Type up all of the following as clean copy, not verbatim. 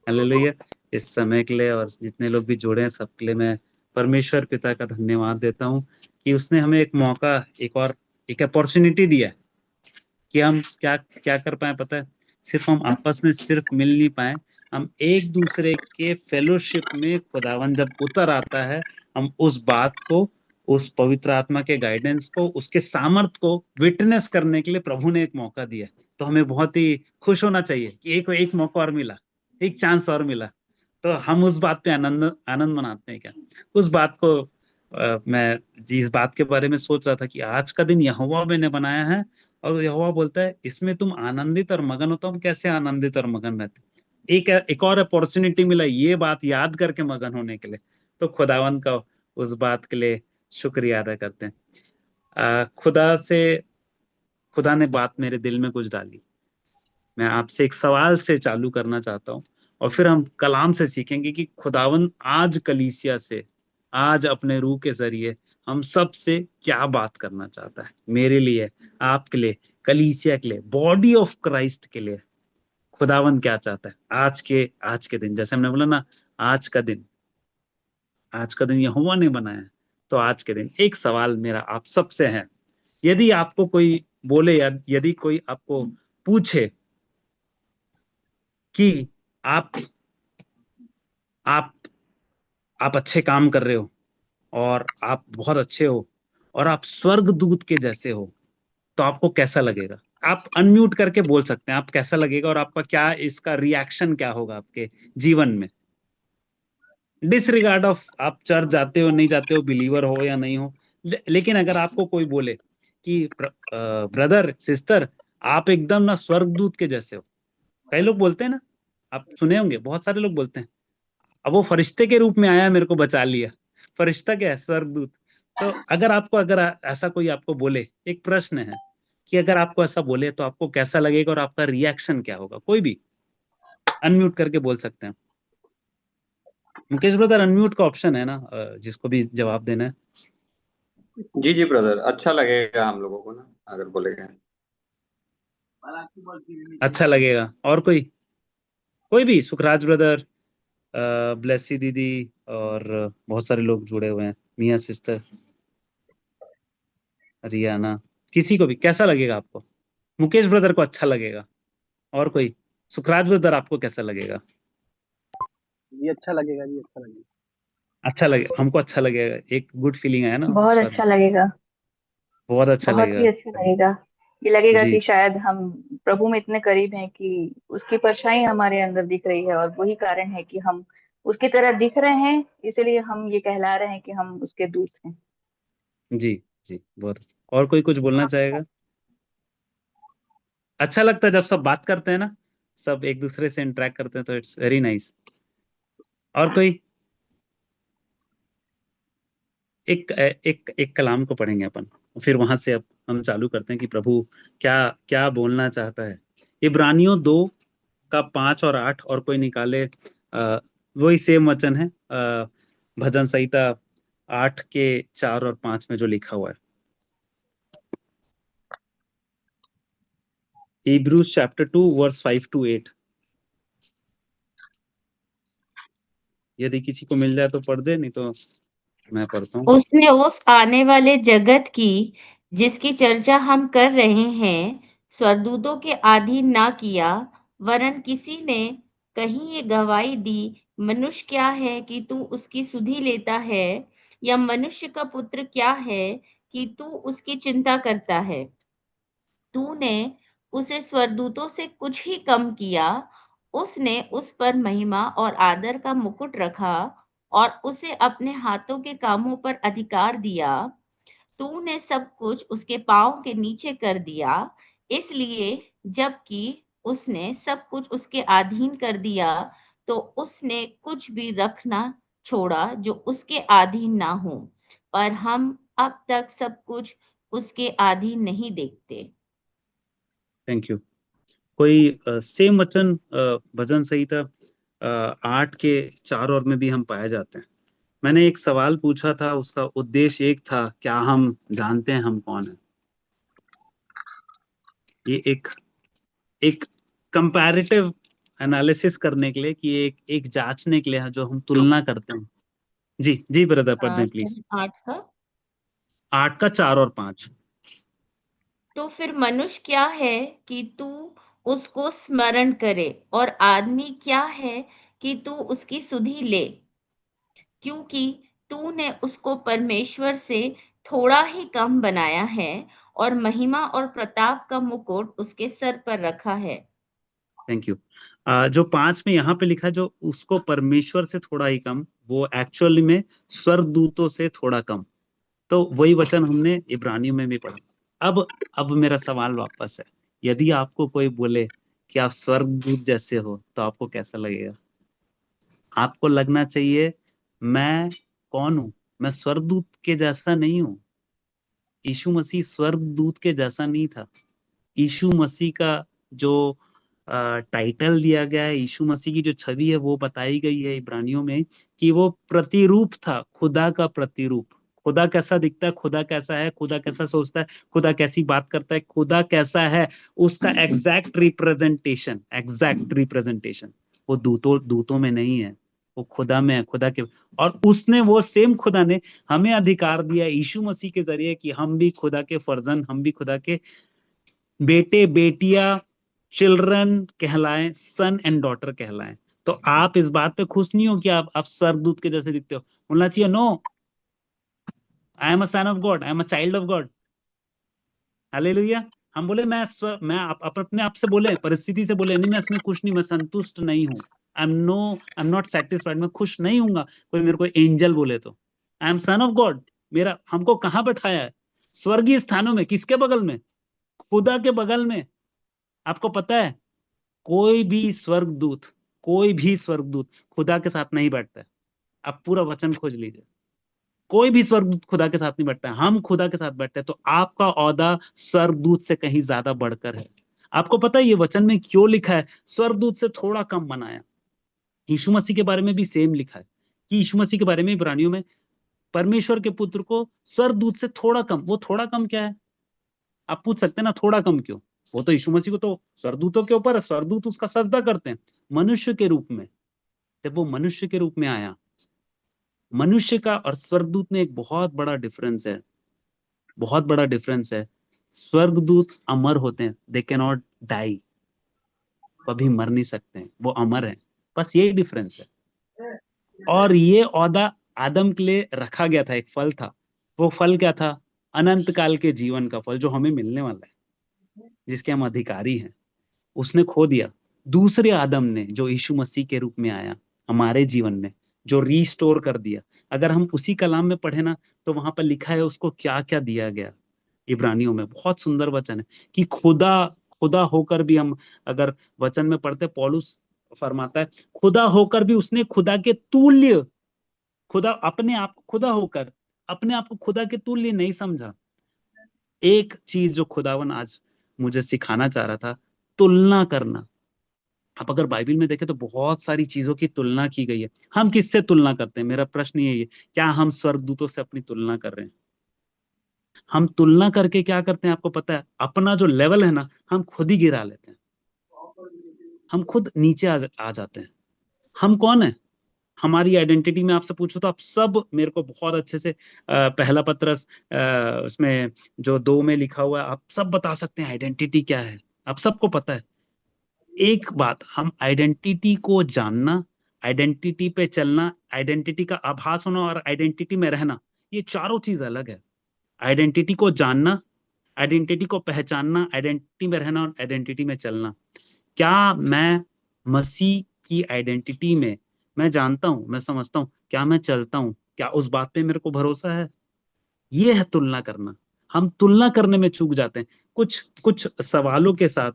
Hallelujah. इस समय के लिए और जितने लोग भी जुड़े हैं सबके लिए मैं परमेश्वर पिता का धन्यवाद देता हूँ कि उसने हमें एक मौका, एक अपॉर्चुनिटी दिया है कि हम क्या क्या कर पाए। पता है, सिर्फ हम आपस में सिर्फ मिल नहीं पाए, हम एक दूसरे के फेलोशिप में खुदावन जब उतर आता है, हम उस बात को, उस पवित्र आत्मा के गाइडेंस को, उसके सामर्थ को विटनेस करने के लिए प्रभु ने एक मौका दिया। तो हमें बहुत ही खुश होना चाहिए कि एक एक मौका और मिला, एक चांस और मिला। तो हम उस बात पे आनंद आनंद मनाते हैं क्या? उस बात को मैं इस बात के बारे में सोच रहा था कि आज का दिन यहोवा मैंने बनाया है, और यहोवा बोलता है इसमें तुम आनंदित और मगन हो। तो हम कैसे आनंदित और मगन रहते? एक और अपॉर्चुनिटी मिला ये बात याद करके मगन होने के लिए। तो खुदावन का उस बात के लिए शुक्रिया अदा करते हैं। खुदा ने बात मेरे दिल में कुछ डाली। मैं आपसे एक सवाल से चालू करना चाहता हूँ, और फिर हम कलाम से सीखेंगे कि खुदावन आज कलीसिया से, आज अपने रूह के जरिए हम सब से क्या बात करना चाहता है, मेरे लिए, आपके लिए, कलीसिया के लिए, बॉडी ऑफ क्राइस्ट के लिए। खुदावन क्या चाहता है आज के दिन, जैसे हमने बोला ना, आज का दिन, आज का दिन यहोवा ने बनाया है। तो आज के दिन एक सवाल मेरा आप सबसे है, यदि आपको कोई बोले या यदि कोई आपको पूछे कि आप आप आप अच्छे काम कर रहे हो, और आप बहुत अच्छे हो, और आप स्वर्ग दूत के जैसे हो, तो आपको कैसा लगेगा? आप अनम्यूट करके बोल सकते हैं, आप कैसा लगेगा और आपका क्या, इसका रिएक्शन क्या होगा आपके जीवन में, डिसरिगार्ड ऑफ आप चर्च जाते हो नहीं जाते हो, बिलीवर हो या नहीं हो। लेकिन अगर आपको कोई बोले कि ब्रदर सिस्टर, आप एकदम ना स्वर्गदूत के जैसे हो। कई लोग बोलते हैं ना, आप सुने होंगे, बहुत सारे लोग बोलते हैं, अब वो फरिश्ते के रूप में आया, मेरे को बचा लिया। फरिश्ता क्या है? स्वर्गदूत। तो अगर ऐसा कोई आपको बोले, एक प्रश्न है कि अगर आपको ऐसा बोले तो आपको कैसा लगेगा और आपका रिएक्शन क्या होगा? कोई भी अनम्यूट करके बोल सकते हैं। मुकेश ब्रदर, अनम्यूट का ऑप्शन है ना, जिसको भी जवाब देना है। जी जी ब्रदर, अच्छा लगेगा हम लोगों को ना, अगर बोलेगा। अच्छा लगेगा। और कोई, कोई भी, सुखराज ब्रदर, ब्लेसी दीदी, और बहुत सारे लोग जुड़े हुए हैं, मिया सिस्टर, रियाना, किसी को भी कैसा लगेगा आपको? मुकेश ब्रदर को अच्छा लगेगा। और कोई, सुखराज ब्रदर आपको कैसा लगेगा? जी अच्छा लगेगा, जी अच्छा लगेगा। अच्छा लगे, हमको अच्छा लगेगा, एक गुड फीलिंग आया ना बहुत सर। अच्छा लगेगा। बहुत अच्छा बहुत ही लगेगा। अच्छा लगेगा। ये लगेगा जी। कि शायद हम प्रभु में इतने करीब हैं कि उसकी परछाई हमारे अंदर दिख रही है, और वही कारण है कि हम उसकी तरह दिख रहे हैं, इसलिए हम ये कहला रहे हैं कि हम उसके दूत हैं। जी। जी, बहुत अच्छा। और कोई कुछ बोलना चाहेगा? अच्छा लगता है जब सब बात करते हैं ना, सब एक दूसरे से इंटरेक्ट करते हैं, तो इट्स वेरी नाइस। और कोई, एक कलाम को पढ़ेंगे अपन, फिर वहां से अब हम चालू करते हैं कि प्रभु क्या क्या बोलना चाहता है। इब्रानियों 2 का 5 और 8, और कोई निकाले, वही सेम वचन है, भजन संहिता 8 के 4 और 5 में जो लिखा हुआ है। Hebrews chapter 2 verse 5 to 8। यदि किसी को मिल जाए तो पढ़ दे, नहीं तो मैं पढ़ता हूँ। उसने उस आने वाले जगत की, जिसकी चर्चा हम कर रहे हैं, स्वर्गदूतों के अधीन ना किया, वरन किसी ने कहीं ये गवाही दी, मनुष्य क्या है कि तू उसकी सुधि लेता है, या मनुष्य का पुत्र क्या है कि तू उसकी चिंता करता है। तूने उसे स्वर्गदूतों से कुछ ही कम किया। उसने उस पर महिमा और आदर का मुकुट रखा, और उसे अपने हाथों के कामों पर अधिकार दिया। तूने सब कुछ उसके पाँव के नीचे कर दिया, इसलिए जबकि उसने सब कुछ उसके अधीन कर दिया, तो उसने कुछ भी रखना छोड़ा जो उसके अधीन ना हो। पर हम अब तक सब कुछ उसके अधीन नहीं देखते। Thank you. कोई सेम वचन भजन संहिता 8 के 4 में भी हम पाए जाते हैं। मैंने एक सवाल पूछा था, उसका उद्देश्य एक था, क्या हम जानते हैं हम कौन है? ये एक एक कंपैरेटिव एनालिसिस करने के लिए, कि एक जांचने के लिए जो हम तुलना करते हैं। जी जी ब्रदर, पढ़ दें प्लीज। 8 का 8 का 4 और 5। तो फिर मनुष्य क्या है कि तू उसको स्मरण करे, और आदमी क्या है कि तू उसकी सुधि ले, क्योंकि तूने उसको परमेश्वर से थोड़ा ही कम बनाया है और महिमा और प्रताप का मुकुट उसके सर पर रखा है। Thank you. जो 5 में यहाँ पे लिखा है, जो उसको परमेश्वर से थोड़ा ही कम, वो एक्चुअली में स्वर्गदूतों से थोड़ा कम। तो वही वचन हमने इब्रानियों में भी पढ़ा। अब मेरा सवाल वापस है, यदि आपको कोई बोले कि आप स्वर्गदूत जैसे हो, तो आपको कैसा लगेगा? आपको लगना चाहिए मैं कौन हूं? मैं स्वर्गदूत के जैसा नहीं हूं। यीशु मसीह स्वर्गदूत के जैसा नहीं था। यीशु मसीह का जो टाइटल दिया गया है, यीशु मसीह की जो छवि है वो बताई गई है इब्रानियों में, कि वो प्रतिरूप था, खुदा का प्रतिरूप। खुदा कैसा दिखता है, खुदा कैसा है, खुदा कैसा सोचता है, खुदा कैसी बात करता है, खुदा कैसा है, उसका एग्जैक्ट रिप्रेजेंटेशन वो दूतों में नहीं है, वो खुदा में है, खुदा के। और उसने, वो सेम खुदा ने हमें अधिकार दिया यीशु मसीह के जरिए कि हम भी खुदा के फर्जंद, हम भी खुदा के बेटे बेटियां, चिल्ड्रन कहलाएं, सन एंड डॉटर कहलाएं। तो आप इस बात पे खुश नहीं हो कि आप स्वर्गदूत के जैसे दिखते हो? बोलना चाहिए no, I am a son of God, I am a child of God. Hallelujah. हम बोले मैं अपने आप से बोले, परिस्थिति से बोले, नहीं मैं इसमें खुश नहीं, मैं संतुष्ट नहीं हूँ, आई एम नॉट सेटिस्फाइड, मैं खुश नहीं हूंगा। कोई मेरे को एंजल बोले तो I am sun of God. मेरा हमको कहाँ बैठाया है? स्वर्गीय स्थानों में। किसके बगल में? खुदा के बगल में। आपको पता है, कोई भी स्वर्गदूत खुदा के साथ नहीं बैठता है। आप पूरा वचन खोज लीजिए, कोई भी स्वर्गदूत खुदा के साथ नहीं बैठता है। हम खुदा के साथ बैठते हैं। तो आपका ओहदा स्वर्गदूत से कहीं ज्यादा बढ़कर है। आपको पता है ये वचन में क्यों लिखा है स्वर्गदूत से थोड़ा कम बनाया? यीशु मसीह के बारे में भी सेम लिखा है, कि यीशु मसीह के बारे में इब्रानियों में परमेश्वर के पुत्र को स्वर्गदूत से थोड़ा कम। वो थोड़ा कम क्या है? आप पूछ सकते हैं ना, थोड़ा कम क्यों? वो तो यीशु मसीह को तो स्वर्गदूतों के ऊपर है, स्वर्गदूत उसका सजदा करते हैं। मनुष्य के रूप में, जब वो मनुष्य के रूप में आया, मनुष्य का और स्वर्गदूत में एक बहुत बड़ा डिफरेंस है, बहुत बड़ा डिफरेंस है। स्वर्गदूत अमर होते हैं, दे कैन नॉट डाई, कभी मर नहीं सकते हैं, वो अमर है। बस यही डिफरेंस है। और ये ओहदा आदम के लिए रखा गया था, एक फल था। वो फल क्या था? अनंत काल के जीवन का फल, जो हमें मिलने वाला है, जिसके हम अधिकारी हैं। उसने खो दिया। दूसरे आदम ने, जो यीशु मसीह के रूप में आया हमारे जीवन में, जो रीस्टोर कर दिया। अगर हम उसी कलाम में पढ़े ना, तो वहां पर लिखा है उसको क्या क्या दिया गया। इब्रानियों में बहुत सुंदर वचन है कि खुदा खुदा होकर भी, हम अगर वचन में पढ़ते, पौलुस फरमाता है खुदा होकर भी उसने खुदा के तुल्य, खुदा अपने आप खुदा होकर अपने आप को खुदा के तुल्य नहीं समझा। एक चीज जो खुदावन आज मुझे सिखाना चाह रहा था, तुलना करना। आप अगर बाइबल में देखें तो बहुत सारी चीजों की तुलना की गई है। हम किससे तुलना करते हैं? मेरा प्रश्न ये है, क्या हम स्वर्गदूतों से अपनी तुलना कर रहे हैं? हम तुलना करके क्या करते हैं? आपको पता है, अपना जो लेवल है ना, हम खुद ही गिरा लेते हैं। हम खुद नीचे आ जाते हैं। हम कौन है? हमारी आइडेंटिटी में आपसे पूछो तो आप सब मेरे को बहुत अच्छे से पहला पत्रस उसमें जो 2 में लिखा हुआ है, आप सब बता सकते हैं आइडेंटिटी क्या है। आप सबको पता है। एक बात, हम आइडेंटिटी को जानना, आइडेंटिटी पे चलना, आइडेंटिटी का आभास होना और आइडेंटिटी में रहना, ये चारों चीज अलग है। आइडेंटिटी को जानना, आइडेंटिटी को पहचानना, आइडेंटिटी में रहना और आइडेंटिटी में चलना। क्या मैं मसीह की आइडेंटिटी में, मैं जानता हूं, मैं समझता हूं, क्या मैं चलता हूं? क्या उस बात पे मेरे को भरोसा है? ये है तुलना करना। हम तुलना करने में चूक जाते हैं कुछ कुछ सवालों के साथ।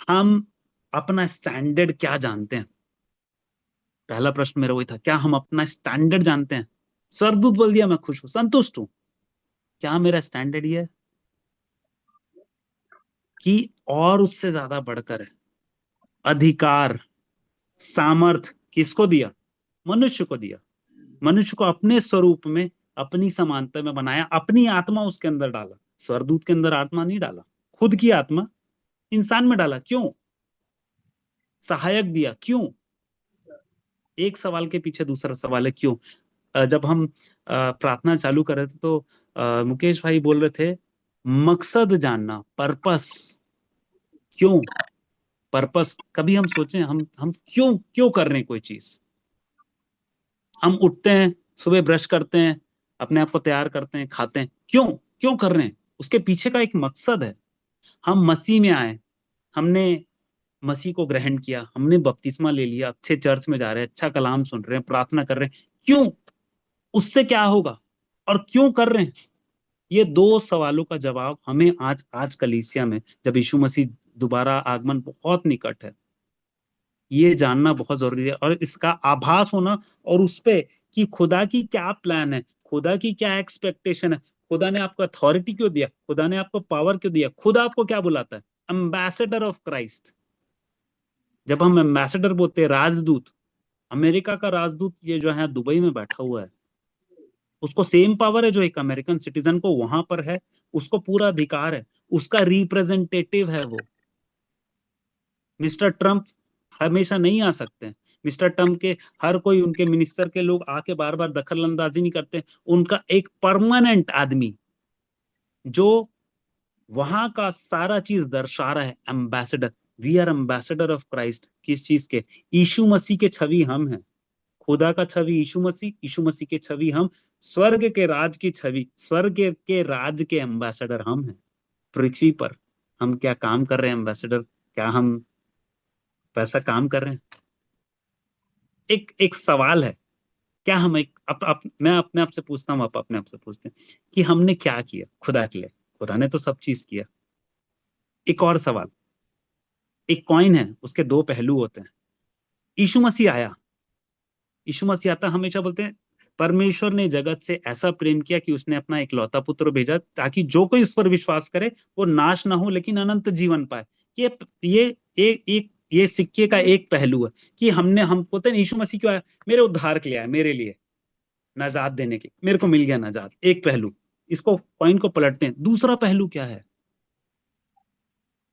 हम अपना स्टैंडर्ड क्या जानते हैं? पहला प्रश्न मेरा वही था, क्या हम अपना स्टैंडर्ड जानते हैं? स्वर्गदूत बोल दिया मैं खुश हूं, संतुष्ट हूं। क्या मेरा स्टैंडर्ड ये है कि और उससे ज्यादा बढ़कर है? अधिकार, सामर्थ किसको दिया? मनुष्य को दिया। मनुष्य को अपने स्वरूप में, अपनी समानता में बनाया, अपनी आत्मा उसके अंदर डाला। स्वर्गदूत के अंदर आत्मा नहीं डाला, खुद की आत्मा इंसान में डाला। क्यों? सहायक दिया। क्यों? एक सवाल के पीछे दूसरा सवाल है क्यों। जब हम प्रार्थना चालू कर रहे थे तो मुकेश भाई बोल रहे थे मकसद जानना, पर्पस। क्यों? पर्पस। कभी हम सोचें हम क्यों क्यों कर रहे हैं कोई चीज? हम उठते हैं, सुबह ब्रश करते हैं, अपने आप को तैयार करते हैं, खाते हैं, क्यों क्यों कर रहे हैं? उसके पीछे का एक मकसद है। हम मसीह में आए, हमने मसीह को ग्रहण किया, हमने बपतिस्मा ले लिया, अच्छे चर्च में जा रहे हैं, अच्छा कलाम सुन रहे हैं, प्रार्थना कर रहे हैं, क्यों? उससे क्या होगा और क्यों कर रहे हैं? ये दो सवालों का जवाब हमें आज कलीसिया में, जब यीशु मसीह दोबारा आगमन बहुत निकट है, ये जानना बहुत जरूरी है और इसका आभास होना, और उस पे कि खुदा की क्या प्लान है, खुदा की क्या एक्सपेक्टेशन है, खुदा ने आपको अथॉरिटी क्यों दिया, खुदा ने आपको पावर क्यों दिया, खुदा आपको क्या बुलाता है? Ambassador of Christ. जब हम एम्बेसडर बोलते हैं, राजदूत, अमेरिका का राजदूत ये जो है दुबई में बैठा हुआ है, उसको सेम पावर है जो एक अमेरिकन सिटीजन को वहां पर है, उसको पूरा अधिकार है, उसका रिप्रेजेंटेटिव है वो। मिस्टर ट्रम्प हमेशा नहीं आ सकते हैं। मिस्टर ट्रम्प के हर कोई, उनके मिनिस्टर के लोग आके बार बार दखल अंदाजी नहीं करते। उनका एक परमानेंट आदमी जो वहां का सारा चीज दर्शा रहा है, ambassador. We are ambassador of Christ. किस चीज के? यीशु मसीह के छवि हम हैं। खुदा का छवि यीशु मसीह, यीशु मसीह के छवि हम, स्वर्ग के राज की छवि, स्वर्ग के राज के एम्बेसडर हम हैं। पृथ्वी पर हम क्या काम कर रहे हैं एम्बेसडर? क्या हम पैसा काम कर रहे हैं? एक सवाल है, क्या हम एक मैं अपने आप से पूछता हूँ, आप अपने आप से पूछते हैं कि हमने क्या किया खुदा के लिए? खुदा ने तो सब चीज किया। एक और सवाल, एक कॉइन है, उसके दो पहलू होते हैं। यीशु मसीह आया, यीशु मसीह आता, हमेशा बोलते हैं परमेश्वर ने जगत से ऐसा प्रेम किया कि उसने अपना इकलौता पुत्र भेजा ताकि जो कोई उस पर विश्वास करे वो नाश ना हो लेकिन अनंत जीवन पाए। ये सिक्के का एक पहलू है कि हम बोलते हैं यीशु मसीह क्यों आया? मेरे उद्धार के लिए आया, मेरे लिए नाजात देने के, मेरे को मिल गया नाजात। एक पहलू, इसको पॉइंट को पलटते हैं। दूसरा पहलू क्या है?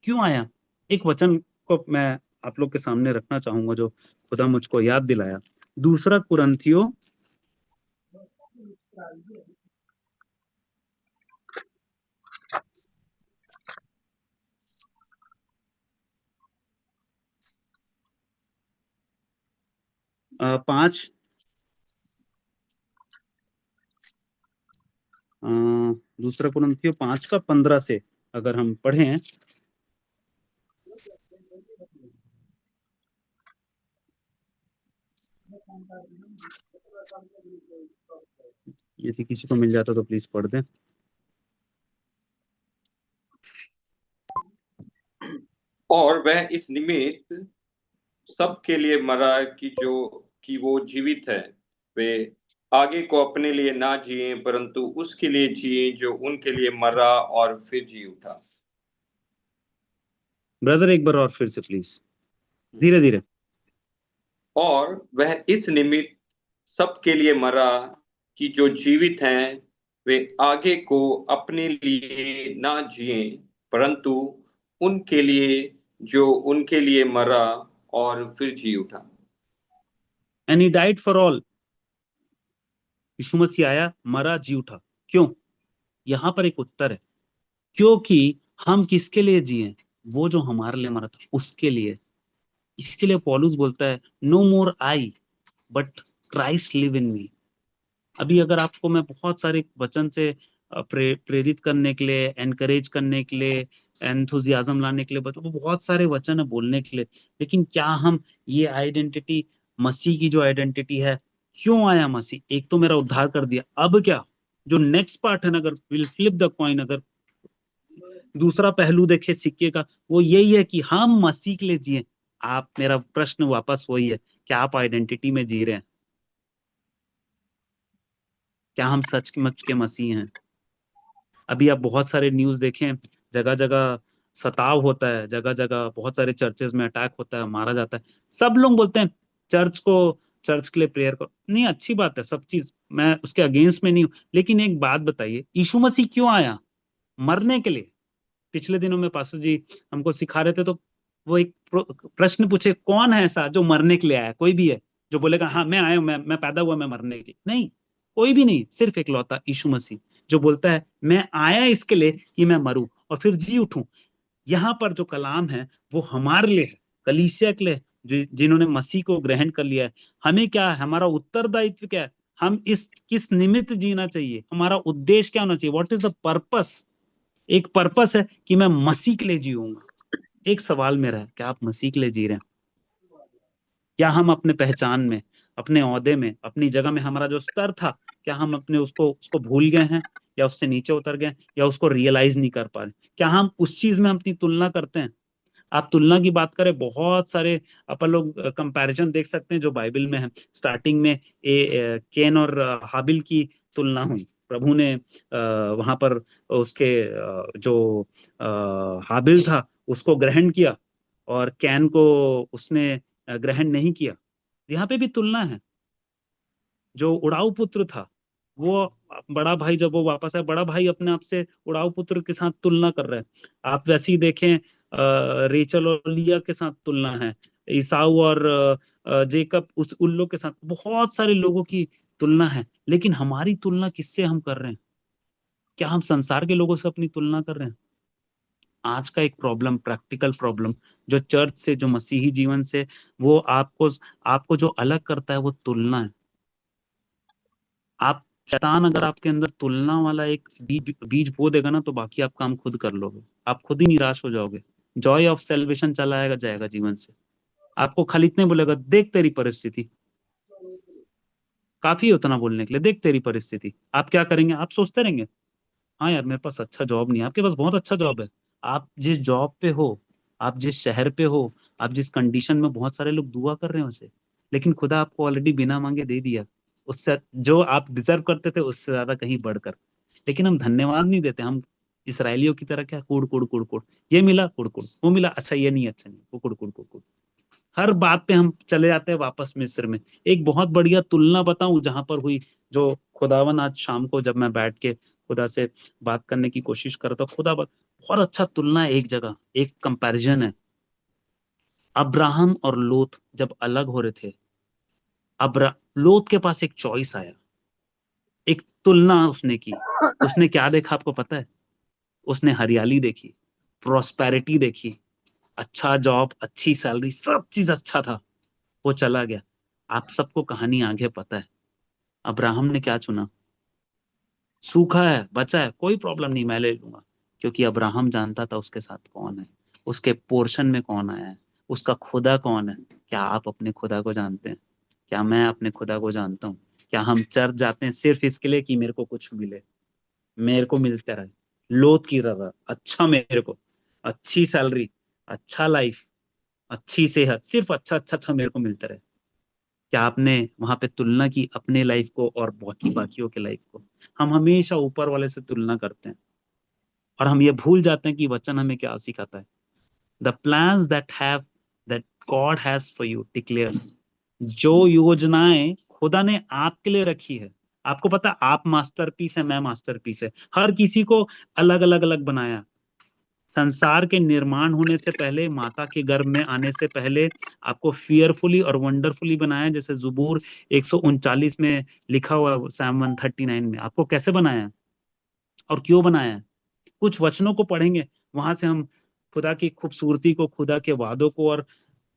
क्यों आया? एक वचन को मैं आप लोग के सामने रखना चाहूंगा जो खुदा मुझको याद दिलाया। दूसरा कुरिन्थियों 5 दूसरा कुरिन्थियों 5 का 15 से अगर हम पढ़ें, यदि किसी को मिल जाता तो प्लीज पढ़ दें। और वह इस निमित्त सबके लिए मरा कि वो जीवित है, वे आगे को अपने लिए ना जिए परंतु उसके लिए जिए जो उनके लिए मरा और फिर जी उठा। ब्रदर एक बार और फिर से प्लीज, धीरे धीरे। और वह इस निमित्त सबके लिए मरा कि जो जीवित हैं वे आगे को अपने लिए ना जिए परंतु उनके लिए जो उनके लिए मरा और फिर जी उठा। And he died for all. Yeshu Masih आया, मरा, जी उठा। क्यों? यहां पर एक उत्तर है, क्योंकि हम किसके लिए जिए? वो जो हमारे लिए मरा था उसके लिए। इसके लिए पौलुस बोलता है no more I but Christ live in me. अभी अगर आपको मैं बहुत सारे वचन से प्रेरित करने के लिए, एनकरेज करने के लिए, एंथुजियाज्म लाने के लिए, बहुत सारे वचन है बोलने के लिए, लेकिन क्या हम ये आइडेंटिटी, मसीह की जो आइडेंटिटी है, क्यों आया मसीह? एक तो मेरा उद्धार कर दिया, अब क्या? जो नेक्स्ट पार्ट है ना, अगर विल फ्लिप द कॉइन, अगर दूसरा पहलू देखे सिक्के का, वो यही है कि हम मसीह के लिए जिए। आप, मेरा प्रश्न वापस वही है, क्या आप आइडेंटिटी में जी रहे हैं? क्या हम सचमुच के मसीह हैं? अभी आप बहुत सारे न्यूज देखें, जगह जगह सताव होता है, जगह जगह बहुत सारे चर्चेस में अटैक होता है, मारा जाता है। सब लोग बोलते हैं चर्च के लिए प्रेयर करो। नहीं, अच्छी बात है, सब चीज, मैं उसके अगेंस्ट में नहीं हूं, लेकिन एक बात बताइए, यीशु मसीह क्यों आया? मरने के लिए। पिछले दिनों में पास्टर जी हमको सिखा रहे थे, तो वो एक प्रश्न पूछे, कौन है ऐसा जो मरने के लिए आया? कोई भी है जो बोलेगा हाँ मैं आया हूं, मैं पैदा हुआ मैं मरने के लिए? नहीं, कोई भी नहीं। सिर्फ इकलौता यीशु मसीह जो बोलता है मैं आया इसके लिए कि मैं मरूं और फिर जी उठूं। यहाँ पर जो कलाम है वो हमारे लिए है, कलीसिया के लिए, जिन्होंने मसीह को ग्रहण कर लिया है। हमें क्या है, हमारा उत्तरदायित्व क्या है, हम इस किस निमित्त जीना चाहिए, हमारा उद्देश्य क्या होना चाहिए, व्हाट इज द पर्पस। एक पर्पस है कि मैं मसीह के लिए जीऊंगा। एक सवाल मेरा है, क्या आप मसीह के लिए जी रहे हैं? क्या हम अपने पहचान में, अपने ओहदे में, अपनी जगह में, हमारा जो स्तर था, क्या हम अपने उसको भूल गए हैं, या उससे नीचे उतर गए, या उसको रियलाइज नहीं कर पा रहे? क्या हम उस चीज में अपनी तुलना करते हैं? आप तुलना की बात करें, बहुत सारे अपन लोग कंपैरिजन देख सकते हैं जो बाइबल में है। स्टार्टिंग में केन और हाबिल की तुलना हुई। प्रभु ने वहां पर उसके जो हाबिल था उसको ग्रहण किया और कैन को उसने ग्रहण नहीं किया। यहाँ पे भी तुलना है। जो उड़ाऊ पुत्र था, वो बड़ा भाई जब वो वापस आया, बड़ा भाई अपने आप से उड़ाऊ पुत्र के साथ तुलना कर रहे हैं। आप वैसे ही देखें, रेचल और लिया के साथ तुलना है, ईसाऊ और जेकब उस उन लोग के साथ बहुत सारे लोगों की तुलना है। लेकिन हमारी तुलना किससे हम कर रहे हैं? क्या हम संसार के लोगों से अपनी तुलना कर रहे हैं? आज का एक प्रॉब्लम, प्रैक्टिकल प्रॉब्लम जो चर्च से, जो मसीही जीवन से, वो आपको जो अलग करता है वो तुलना है। आप शैतान अगर आपके अंदर तुलना वाला एक बीज बीज बो देगा ना, तो बाकी आप काम खुद कर लोगे, आप खुद ही निराश हो जाओगे। जॉय ऑफ सेल्वेशन चला आएगा जाएगा जीवन से। आपको खाली इतने बोलेगा, देख तेरी परिस्थिति, काफी है उतना बोलने के लिए, देख तेरी परिस्थिति। आप क्या करेंगे? आप सोचते रहेंगे हाँ यार मेरे पास अच्छा जॉब नहीं है। आपके पास बहुत अच्छा जॉब है। आप जिस जॉब पे हो, आप जिस शहर पे हो, आप जिस कंडीशन में, बहुत सारे लोग दुआ कर रहे हैं उसे, लेकिन खुदा आपको ऑलरेडी बिना मांगे दे दिया, उससे जो आप डिजर्व करते थे उससे ज्यादा कहीं बढ़कर। लेकिन हम धन्यवाद नहीं देते। हम इसराइलियों की तरह क्या, कुड़ कुड़ कुड़ कुड़, ये मिला कुड़ कुड़, वो मिला अच्छा ये नहीं, अच्छा नहीं, वो कुड़ कुड़ कुड़ कुड़। हर बात पे हम चले जाते हैं वापस मिस्र में। एक बहुत बढ़िया तुलना बताऊं जहां पर हुई, जो खुदावन आज शाम को जब मैं बैठ के खुदा से बात करने की कोशिश कर रहा था, बहुत अच्छा तुलना है। एक जगह एक कंपैरिजन है। अब्राहम और लोत जब अलग हो रहे थे, लोत के पास एक चॉइस आया, एक तुलना उसने की। उसने क्या देखा आपको पता है? उसने हरियाली देखी, प्रॉस्पेरिटी देखी, अच्छा जॉब, अच्छी सैलरी, सब चीज अच्छा था। वो चला गया। आप सबको कहानी आगे पता है। अब्राहम ने क्या चुना? सूखा है, बचा है, कोई प्रॉब्लम नहीं, मैं ले लूंगा। क्योंकि अब्राहम जानता था उसके साथ कौन है, उसके पोर्शन में कौन आया है, उसका खुदा कौन है। क्या आप अपने खुदा को जानते हैं? क्या मैं अपने खुदा को जानता हूँ? क्या हम चर्च जाते हैं सिर्फ इसके लिए कि मेरे को कुछ मिले, मेरे को मिलता रहे? लोथ की रहा, अच्छा मेरे को, अच्छी सैलरी, अच्छा लाइफ, अच्छी सेहत, सिर्फ अच्छा अच्छा अच्छा मेरे को मिलता रहे। क्या आपने वहां पे तुलना की अपने लाइफ को और बाकी बाकियों के लाइफ को? हम हमेशा ऊपर वाले से तुलना करते हैं और हम ये भूल जाते हैं कि वचन हमें क्या सिखाता है। The plans that God has for you declares. जो योजनाएं खुदा ने आपके लिए रखी है, आपको पता आप मास्टरपीस है, मैं मास्टरपीस है। हर किसी को अलग अलग अलग बनाया। संसार के निर्माण होने से पहले, माता के गर्भ में आने से पहले आपको फियरफुली और वंडरफुली बनाया। जैसे जुबूर 139 में लिखा हुआ है, सैम 139 में आपको कैसे बनाया और क्यों बनाया। कुछ वचनों को पढ़ेंगे, वहां से हम खुदा की खूबसूरती को, खुदा के वादों को, और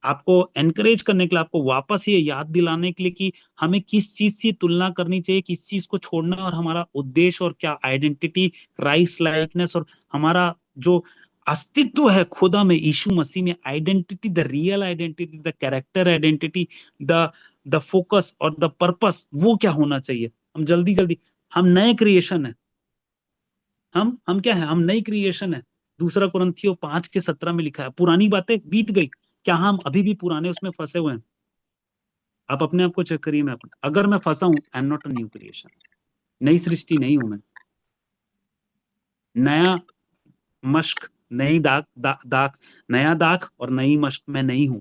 आपको एनकरेज करने के लिए, आपको वापस ये याद दिलाने के लिए कि हमें किस चीज से तुलना करनी चाहिए, किस चीज को छोड़ना है, और हमारा उद्देश्य और क्या आइडेंटिटी, क्राइस्ट लाइकनेस, और हमारा जो अस्तित्व है खुदा में, यीशु मसीह में, identity, the real identity, the character identity, the focus और द पर्पस, वो क्या होना चाहिए। हम जल्दी जल्दी, हम नए क्रिएशन है। हम क्या है? हम नई क्रिएशन है। दूसरा कुरिन्थियों 5:17 में लिखा है, पुरानी बातें बीत गई। क्या हम अभी भी पुराने उसमें फंसे हुए हैं? आप अपने आप को चेक करिए। अगर मैं फंसा हूं, I am not a new creation, नई सृष्टि नहीं हूं मैं। नया मश्क, नई दाग, नया दाग और नई मश्क मैं नहीं हूं।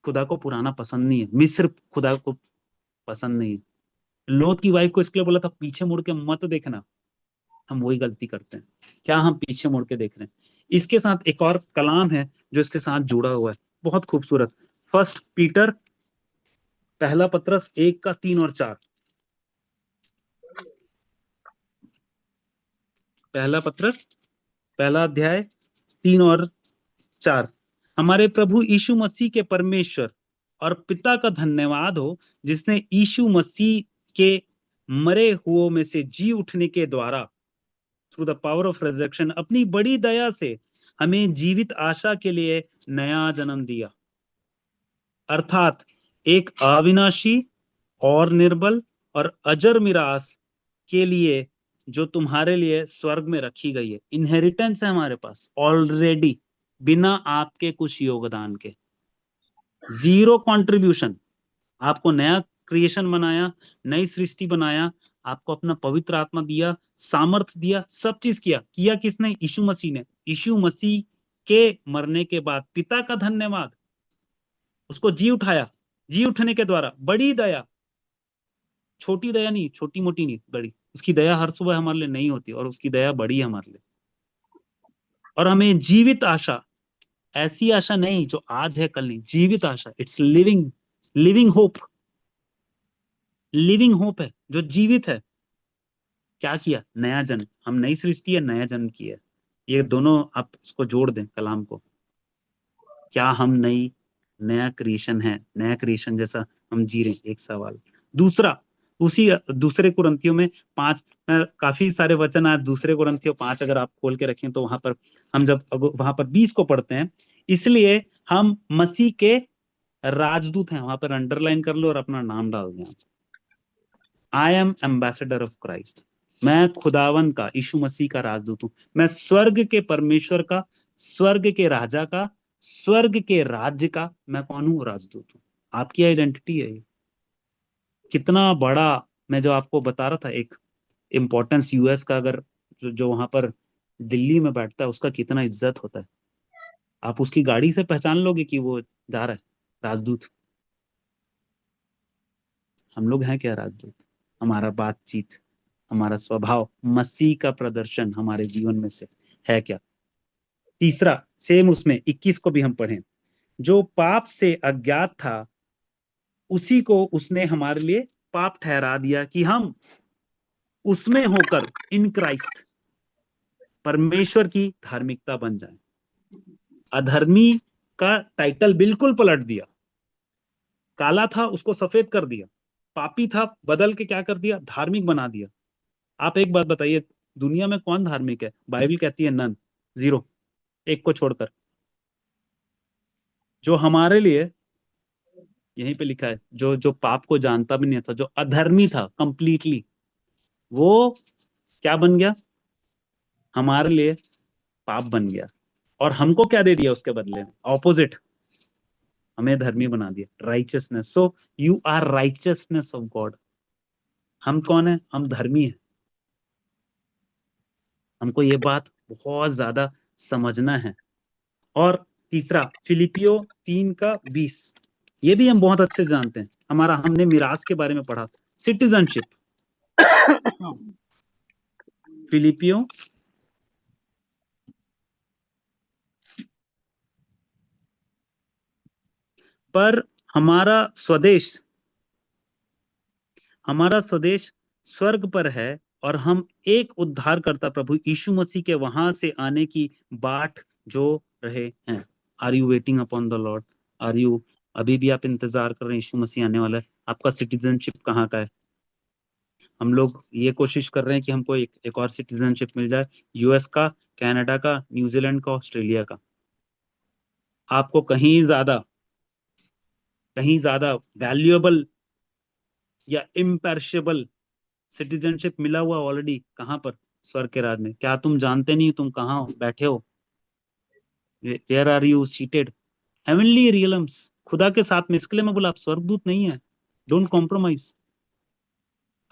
खुदा को पुराना पसंद नहीं है, मिस्र खुदा को पसंद नहीं है। लोत की वाइफ को इसके लिए बोला था पीछे मुड़ के मत देखना। हम वही गलती करते हैं। क्या हम पीछे मुड़ के देख रहे हैं? इसके साथ एक और कलाम है जो इसके साथ जुड़ा हुआ है, बहुत खूबसूरत। 1 पीटर पहला पत्रस 1:3-4। पहला पत्रस पहला अध्याय 3 और 4। हमारे प्रभु यीशु मसीह के परमेश्वर और पिता का धन्यवाद हो, जिसने यीशु मसीह के मरे हुओं में से जी उठने के द्वारा through the power of resurrection अपनी बड़ी दया से हमें जीवित आशा के लिए नया जन्म दिया, अर्थात एक अविनाशी और निर्बल और अजर मिरास के लिए जो तुम्हारे लिए स्वर्ग में रखी गई है। इनहेरिटेंस है हमारे पास ऑलरेडी, बिना आपके कुछ योगदान के, जीरो कंट्रीब्यूशन। आपको नया क्रिएशन बनाया, नई सृष्टि बनाया, आपको अपना पवित्र आत्मा दिया, सामर्थ्य दिया, सब चीज किया किसने? यीशु मसीह ने। यीशु मसीह के मरने के बाद पिता का धन्यवाद, उसको जी उठाया, जी उठने के द्वारा बड़ी दया, छोटी दया नहीं, छोटी मोटी नहीं, बड़ी। उसकी दया हर सुबह हमारे लिए नहीं होती और उसकी दया बड़ी है हमारे लिए। और हमें जीवित आशा, ऐसी आशा नहीं जो आज है कल नहीं, जीवित आशा, it's living hope, living hope है जो जीवित है। क्या किया? नया जन्म। हम नई सृष्टि है, नया जन्म किया। ये दोनों आप उसको जोड़ दें कलाम को, क्या हम नया क्रिएशन है? नया क्रिएशन जैसा हम जी रहे हैं। एक सवाल। दूसरा, उसी दूसरे कुरिन्थियों में 5, काफी सारे वचन आज दूसरे कुरिन्थियों 5 अगर आप खोल के रखें तो वहां पर हम जब वहां पर 20 को पढ़ते हैं, इसलिए हम मसीह के राजदूत हैं। वहां पर अंडरलाइन कर लो और अपना नाम डाल दें। I am ambassador of Christ, मैं खुदावन का, यीशु मसीह का राजदूत हूं। मैं स्वर्ग के परमेश्वर का, स्वर्ग के राजा का, स्वर्ग के राज्य का मैं कौन हूं? राजदूत हूं। आपकी आइडेंटिटी है ये। कितना बड़ा, मैं जो आपको बता रहा था एक इंपॉर्टेंस यूएस का, अगर जो वहां पर दिल्ली में बैठता है उसका कितना इज्जत होता है। आप उसकी गाड़ी से पहचान लोगे कि वो जा रहा है राजदूत। हम लोग हैं क्या राजदूत? हमारा बातचीत, हमारा स्वभाव, मसीह का प्रदर्शन हमारे जीवन में से है क्या? तीसरा, सेम उसमें 21 को भी हम पढ़ें, जो पाप से अज्ञात था उसी को उसने हमारे लिए पाप ठहरा दिया कि हम उसमें होकर, इन क्राइस्ट, परमेश्वर की धार्मिकता बन जाए। अधर्मी का टाइटल बिल्कुल पलट दिया। काला था उसको सफेद कर दिया, पापी था बदल के क्या कर दिया? धार्मिक बना दिया। आप एक बात बताइए, दुनिया में कौन धार्मिक है? बाइबल कहती है नन, जीरो, एक को छोड़कर। जो हमारे लिए, यहीं पे लिखा है, जो पाप को जानता भी नहीं था, जो अधर्मी था कंप्लीटली, वो क्या बन गया? हमारे लिए पाप बन गया। और हमको क्या दे दिया उसके बदले में? ऑपोजिट, हमें धर्मी बना दिया, righteousness. So you are righteousness of God. हम कौन है? हम धर्मी हैं। हमको ये बात बहुत ज्यादा समझना है। और तीसरा, फिलिपियो 3:20, ये भी हम बहुत अच्छे से जानते हैं। हमने मिरास के बारे में पढ़ा, सिटीजनशिप। फिलिपियो पर हमारा स्वदेश स्वर्ग पर है और हम एक उद्धारकर्ता प्रभु यीशु मसीह के वहां से आने की बाट जो रहे हैं। Are you waiting upon the Lord? Are you, अभी भी आप इंतजार कर रहे हैं यीशु मसीह आने वाला है? आपका सिटीजनशिप कहाँ का है? हम लोग ये कोशिश कर रहे हैं कि हमको एक और सिटीजनशिप मिल जाए, यूएस का, कनाडा का, न्यूजीलैंड का, ऑस्ट्रेलिया का। आपको कहीं ज्यादा वैल्यूएबल या इम्पेरिशेबल सिटीजनशिप मिला हुआ ऑलरेडी। कहां पर? स्वर्ग के राज में। क्या तुम जानते नहीं तुम कहाँ बैठे हो? Where are you seated? Heavenly realms, खुदा के साथ में। इसके लिए मैं बोला आप स्वर्गदूत नहीं है, डोंट कॉम्प्रोमाइज।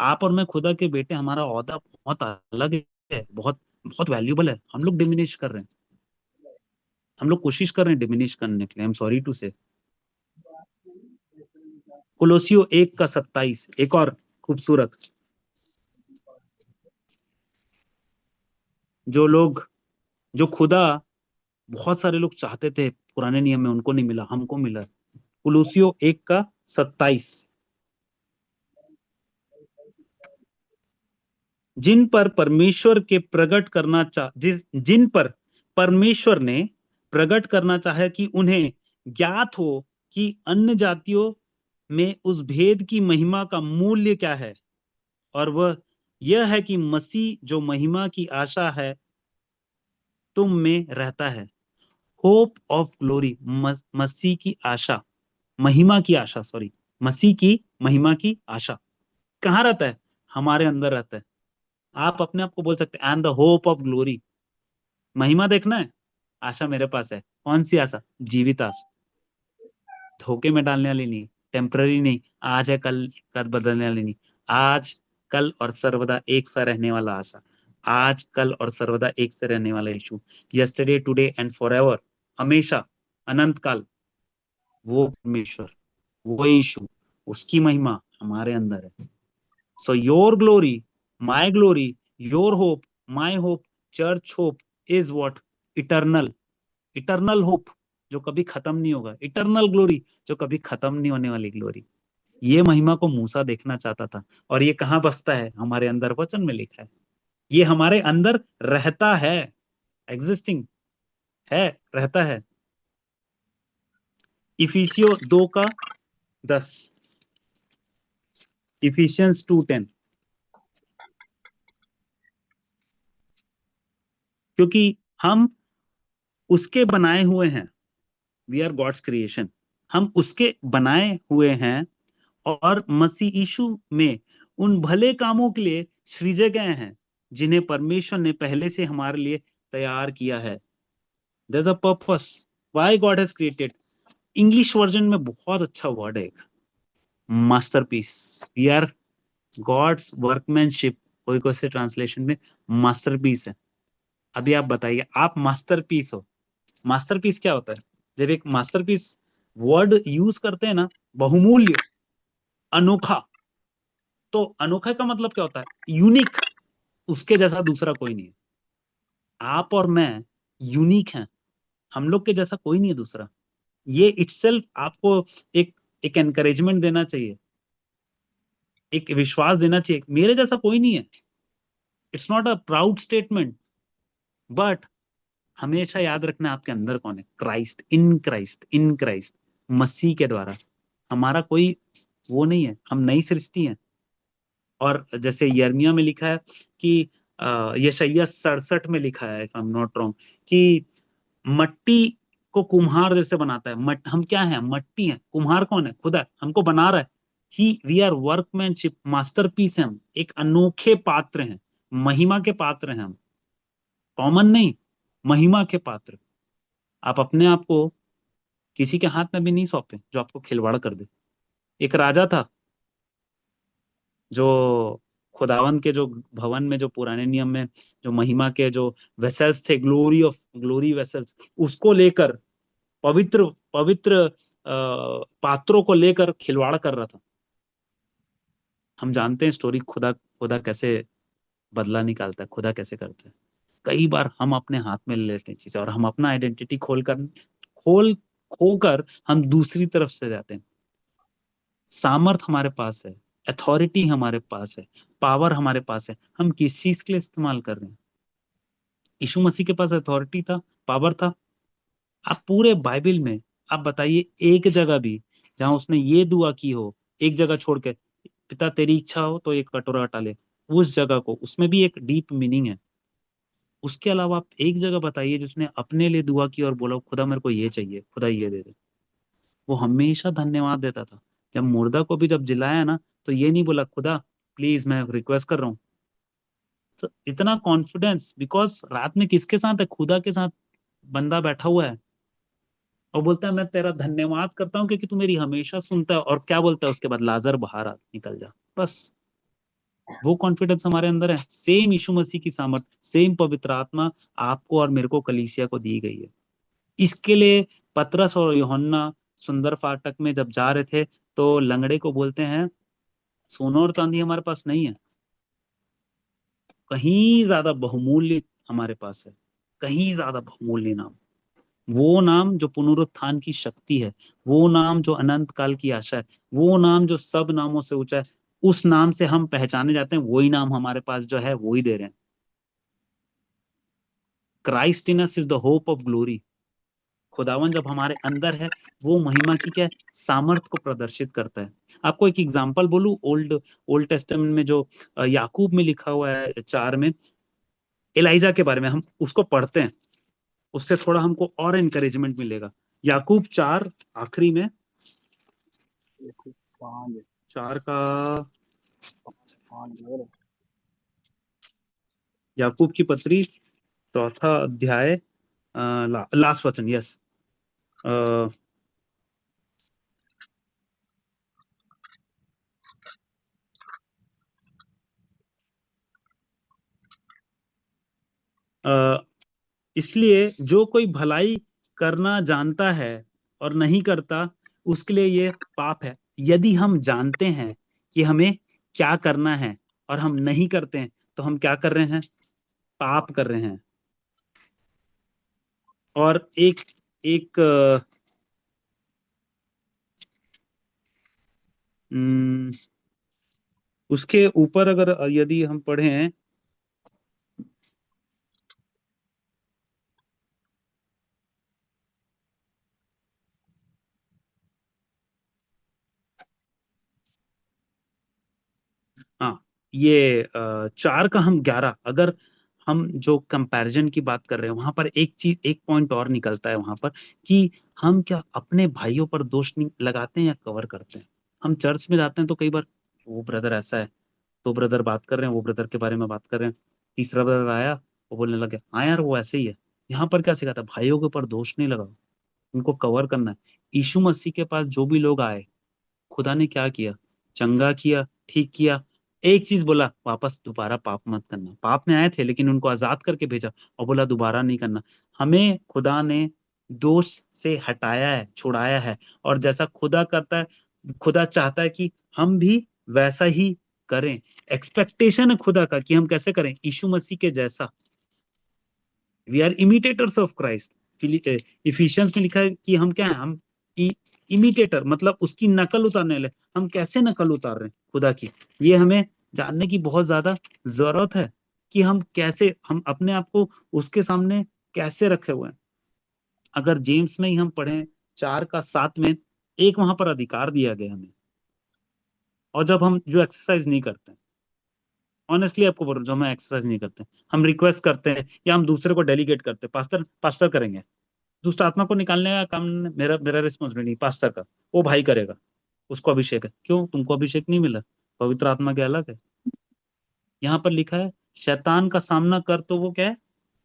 आप और मैं खुदा के बेटे, हमारा ओहदा बहुत अलग है, बहुत बहुत वैल्यूबल है। हम लोग डिमिनिश कर रहे हैं, हम लोग कोशिश कर रहे हैं डिमिनिश करने के लिए। आई एम सॉरी टू से। कोलोसियो 1:27, एक और खूबसूरत, जो खुदा बहुत सारे लोग चाहते थे पुराने नियम में, उनको नहीं मिला, हमको मिला। कुलूसियो 1:27, जिन पर परमेश्वर के प्रकट करना जिन पर परमेश्वर ने प्रकट करना चाहे कि उन्हें ज्ञात हो कि अन्य जातियों में उस भेद की महिमा का मूल्य क्या है, और वह यह है कि मसीह जो महिमा की आशा है तुम में रहता है। होप ऑफ ग्लोरी, मसीह की आशा, महिमा की आशा, सॉरी, मसीह की महिमा की आशा कहाँ रहता है? हमारे अंदर रहता है। आप अपने आप को बोल सकते हैं, and the hope of glory. महिमा देखना है, आशा मेरे पास है। कौन सी आशा? जीवित आशा, धोखे में डालने वाली नहीं, टेम्पररी नहीं, आज है कल बदलने वाली नहीं, आज कल और सर्वदा एक सा रहने वाला आशा, आज कल और सर्वदा एक से रहने वाला यीशु, यस्टरडे टुडे एंड फॉरएवर, हमेशा, अनंत काल, वो परमेश्वर, वो यीशु, उसकी महिमा हमारे अंदर है। So your glory, my glory, your hope, my hope, church hope is what? Eternal, eternal hope जो कभी खत्म नहीं होगा, इटर्नल ग्लोरी जो कभी खत्म नहीं होने वाली ग्लोरी। ये महिमा को मूसा देखना चाहता था, और ये कहाँ बसता है? हमारे अंदर, वचन में लिखा है। ये हमारे अंदर रहता है, एग्जिस्टिंग है, रहता है। इफिसियो 2:10, इफिशियंस 2:10, क्योंकि हम उसके बनाए हुए हैं, वी आर गॉड्स क्रिएशन, हम उसके बनाए हुए हैं, और मसीह यीशु में उन भले कामों के लिए सृजे गए हैं जिन्हें परमेश्वर ने पहले से हमारे लिए तैयार किया है। There is a purpose why God has created. English version में बहुत अच्छा वर्ड है, masterpiece. We are God's workmanship, कोई कोई से ट्रांसलेशन में मास्टरपीस है। अभी आप बताइए, आप मास्टरपीस हो। मास्टरपीस क्या होता है? जब एक मास्टरपीस वर्ड यूज करते हैं ना, बहुमूल्य, अनोखा, तो अनोखा का मतलब क्या होता है? यूनिक, उसके जैसा दूसरा कोई नहीं है। आप और मैं यूनिक हैं, हम लोग के जैसा कोई नहीं है दूसरा। ये इटसेल्फ आपको एक एक एनकरेजमेंट देना चाहिए, एक विश्वास देना चाहिए, मेरे जैसा कोई नहीं है। It's not a proud statement, but हमेशा याद रखना आपके अंदर कौन है? Christ, in Christ, in Christ, Masih के द्वारा। हमारा कोई वो नहीं है, हम नई सृष्टि हैं। और जैसे यिर्मयाह में लिखा है कि यशायाह 67 में लिखा है, if I am not wrong, कि मट्टी को कुम्हार जैसे बनाता है। हम क्या है? मट्टी है। कुम्हार कौन है? खुदा, हमको बना रहा है। वी आर वर्कमैनशिप, मास्टरपीस है हम, एक अनोखे पात्र हैं, महिमा के पात्र हैं हम, कॉमन नहीं, महिमा के पात्र। आप अपने आप को किसी के हाथ में भी नहीं सौंपे जो आपको खिलवाड़ कर दे। एक राजा था जो खुदावन के जो भवन में, जो पुराने नियम में जो महिमा के जो वेसल्स थे, ग्लोरी वेसल्स, उसको लेकर, पवित्र पवित्र पात्रों को लेकर खिलवाड़ कर रहा था। हम जानते हैं स्टोरी, खुदा खुदा कैसे बदला निकालता है, खुदा कैसे करता है। कई बार हम अपने हाथ में ले लेते हैं चीजें, और हम अपना आइडेंटिटी खोकर हम दूसरी तरफ से जाते हैं। सामर्थ हमारे पास है, अथॉरिटी हमारे पास है, पावर हमारे पास है, हम किस चीज के लिए इस्तेमाल कर रहे हैं? यीशु मसीह के पास अथॉरिटी था, पावर था। आप पूरे बाइबल में आप बताइए एक जगह भी जहां उसने ये दुआ की हो, एक जगह छोड़ के, पिता तेरी इच्छा हो तो एक कटोरा हटा ले, उस जगह को, उसमें भी एक डीप मीनिंग है। उसके अलावा आप एक जगह बताइए जिसने अपने लिए दुआ की और बोला खुदा मेरे को ये चाहिए, खुदा ये दे दे। वो हमेशा धन्यवाद देता था। जब मुर्दा को भी जब जिलाया ना, तो ये नहीं बोला खुदा प्लीज मैं रिक्वेस्ट कर रहा हूँ। इतना कॉन्फिडेंस, बिकॉज रात में किसके साथ है? खुदा के साथ बंदा बैठा हुआ है, और बोलता है मैं तेरा धन्यवाद करता हूँ क्योंकि तू मेरी हमेशा सुनता है। और क्या बोलता है उसके बाद? लाजर बाहर आ, निकल जा। बस वो कॉन्फिडेंस हमारे अंदर है। सेम यीशु मसीह की सामर्थ, सेम पवित्र आत्मा आपको और मेरे को, कलीसिया को दी गई है। इसके लिए पतरस और यूहन्ना सुंदर फाटक में जब जा रहे थे, तो लंगड़े को बोलते हैं सोना और चांदी हमारे पास नहीं है, कहीं ज्यादा बहुमूल्य हमारे पास है, कहीं ज्यादा बहुमूल्य नाम, वो नाम जो पुनरुत्थान की शक्ति है, वो नाम जो अनंत काल की आशा है, वो नाम जो सब नामों से ऊंचा है, उस नाम से हम पहचाने जाते हैं, वही नाम हमारे पास जो है वही दे रहे हैं। Christ in us is the hope of glory. खुदावन जब हमारे अंदर है, वो महिमा की क्या है? सामर्थ को प्रदर्शित करता है। आपको एक एग्जांपल बोलूं, ओल्ड टेस्टामेंट में जो याकूब में लिखा हुआ है 4 में, एलाइजा के बारे में, हम उसको पढ़ते हैं, उससे थोड़ा हमको और एनकरेजमेंट मिलेगा। याकूब 4 आखिरी में, देखो, 5 4 का 5 और याकूब की पत्री 4था अध्याय, लास्ट वचन, यस, इसलिए जो कोई भलाई करना जानता है और नहीं करता, उसके लिए ये पाप है। यदि हम जानते हैं कि हमें क्या करना है और हम नहीं करते हैं, तो हम क्या कर रहे हैं? पाप कर रहे हैं। और एक एक उसके ऊपर अगर यदि हम पढ़ें, हाँ, ये 4 का हम 11, अगर हम जो कंपैरिजन की बात कर रहे हैं, वहां पर एक चीज, एक पॉइंट और निकलता है वहां पर, कि हम क्या अपने भाइयों पर दोष नहीं लगाते हैं या कवर करते हैं? हम चर्च में जाते हैं तो कई बार वो ब्रदर ऐसा है, तो ब्रदर बात कर रहे हैं, वो ब्रदर के बारे में बात कर रहे हैं, तीसरा ब्रदर आया, वो बोलने लगे हाँ यार वो ऐसे ही है। यहाँ पर क्या सिखाता है? भाइयों के ऊपर दोष नहीं लगाओ, उनको कवर करना है। यीशु मसीह के पास जो भी लोग आए, खुदा ने क्या किया? चंगा किया, ठीक किया, एक चीज बोला, वापस दोबारा पाप मत करना। पाप में आए थे लेकिन उनको आजाद करके भेजा और बोला दोबारा नहीं करना। हमें खुदा ने दोष से हटाया है, छुड़ाया है, और जैसा खुदा करता है, खुदा चाहता है कि हम भी वैसा ही करें। एक्सपेक्टेशन है खुदा का कि हम कैसे करें? यीशु मसीह के जैसा। We are imitators of Christ. Ephesians में लिखा है कि हम क्या है? हम इमिटेटर, मतलब उसकी नकल उतारने वाले। हम कैसे नकल उतार रहे हैं खुदा की? ये हमें जानने की बहुत ज्यादा जरूरत है कि हम कैसे, हम अपने आप को उसके सामने कैसे रखे हुए हैं। अगर जेम्स में ही हम पढ़ें 4 का 7 में, एक वहां पर अधिकार दिया गया हमें, और जब हम जो एक्सरसाइज नहीं करते, ऑनेस्टली आपको बोल रहा हूं, जो हम एक्सरसाइज नहीं करते, हम रिक्वेस्ट करते हैं या हम दूसरे को डेलीगेट करते हैं, पास्टर पास्टर करेंगे, दुष्ट आत्मा को निकालने का काम मेरा मेरा रिस्पॉन्सिबिलिटी पास्टर का, वो भाई करेगा, उसको अभिषेक है। क्यों? तुमको अभिषेक नहीं मिला? पवित्र आत्मा के अलग है। यहाँ पर लिखा है शैतान का सामना कर तो वो क्या है?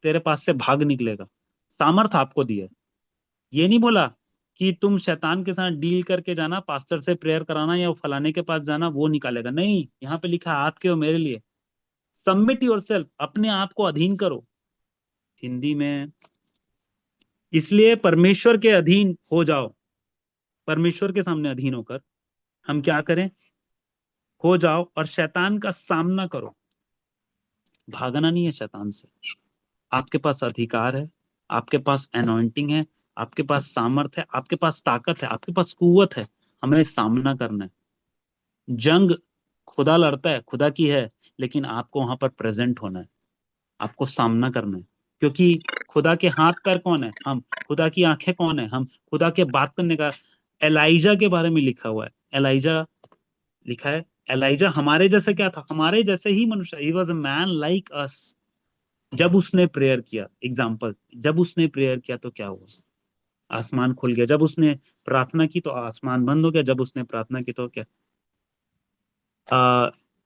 तेरे पास से भाग निकलेगा। सामर्थ आपको दिया है। ये नहीं बोला कि तुम शैतान के साथ डील करके जाना, पास्टर से प्रेयर कराना या फलाने के पास जाना, वो निकालेगा। नहीं, यहाँ पे लिखा है आपके और मेरे लिए, सबमिट योरसेल्फ, अपने आप को अधीन करो, हिंदी में। इसलिए परमेश्वर के अधीन हो जाओ। परमेश्वर के सामने अधीन होकर हम क्या करें? हो जाओ और शैतान का सामना करो। भागना नहीं है शैतान से। आपके पास अधिकार है, आपके पास एनॉइंटिंग है, आपके पास सामर्थ है, आपके पास ताकत है, आपके पास कुव्वत है। हमें सामना करना है। जंग खुदा लड़ता है, खुदा की है, लेकिन आपको वहां पर प्रेजेंट होना है, आपको सामना करना है। क्योंकि खुदा के हाथ पैर कौन है? हम। खुदा की आंखें कौन है? हम। खुदा के बात करने का, एलाइजा के बारे में लिखा हुआ है। एलाइजा लिखा है, एलाइजा हमारे जैसे क्या था? हमारे जैसे ही मनुष्य। He was a man like us. जब उसने प्रेयर किया, एग्जाम्पल, जब उसने प्रेयर किया तो क्या हुआ? आसमान खुल गया। जब उसने प्रार्थना की तो आसमान बंद हो गया। जब उसने प्रार्थना की तो क्या?